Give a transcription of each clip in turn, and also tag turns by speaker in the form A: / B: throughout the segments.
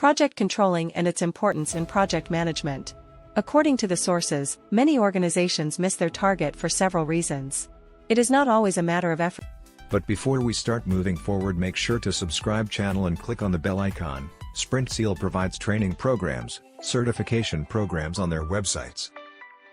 A: Project controlling and its importance in project management. According to the sources, many organizations miss their target for several reasons. It is not always a matter of effort.
B: But before we start moving forward, make sure to subscribe channel and click on the bell icon. Sprintzeal provides training programs, certification programs on their websites.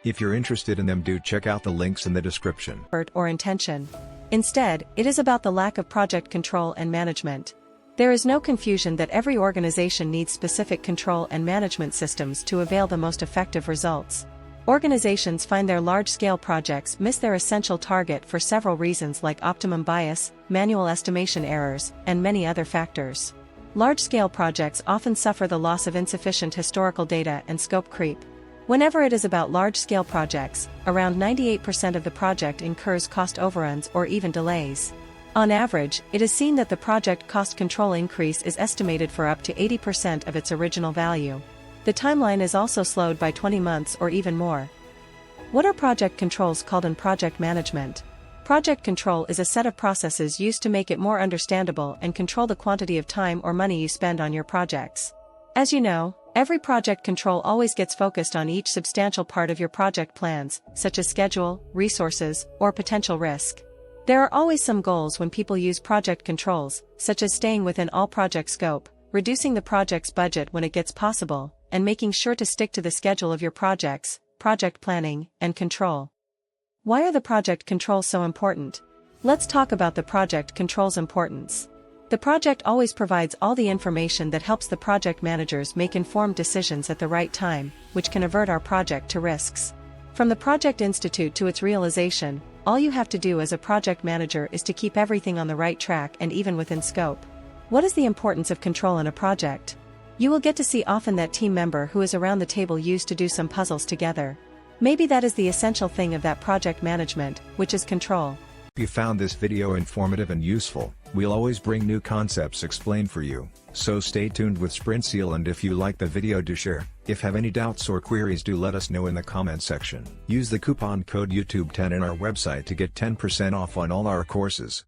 B: If you're interested in them, do check out the links in the description.
A: Or intention. Instead, it is about the lack of project control and management. There is no confusion that every organization needs specific control and management systems to avail the most effective results. Organizations find their large-scale projects miss their essential target for several reasons, like optimum bias, manual estimation errors, and many other factors. Large-scale projects often suffer the loss of insufficient historical data and scope creep. Whenever it is about large-scale projects, around 98% of the project incurs cost overruns or even delays. On average, it is seen that the project cost control increase is estimated for up to 80% of its original value. The timeline is also slowed by 20 months or even more. What are project controls called in project management? Project control is a set of processes used to make it more understandable and control the quantity of time or money you spend on your projects. As you know, every project control always gets focused on each substantial part of your project plans, such as schedule, resources, or potential risk. There are always some goals when people use project controls, such as staying within all project scope, reducing the project's budget when it gets possible, and making sure to stick to the schedule of your projects, project planning, and control. Why are the project controls so important? Let's talk about the project controls' importance. The project always provides all the information that helps the project managers make informed decisions at the right time, which can avert our project to risks. From the Project Institute to its realization, all you have to do as a project manager is to keep everything on the right track and even within scope. What is the importance of control in a project? You will get to see often that team member who is around the table used to do some puzzles together. Maybe that is the essential thing of that project management, which is control.
B: If you found this video informative and useful, we'll always bring new concepts explained for you, so stay tuned with Sprintzeal, and if you like the video, do share. If have any doubts or queries, do let us know in the comment section. Use the coupon code YouTube10 in our website to get 10% off on all our courses.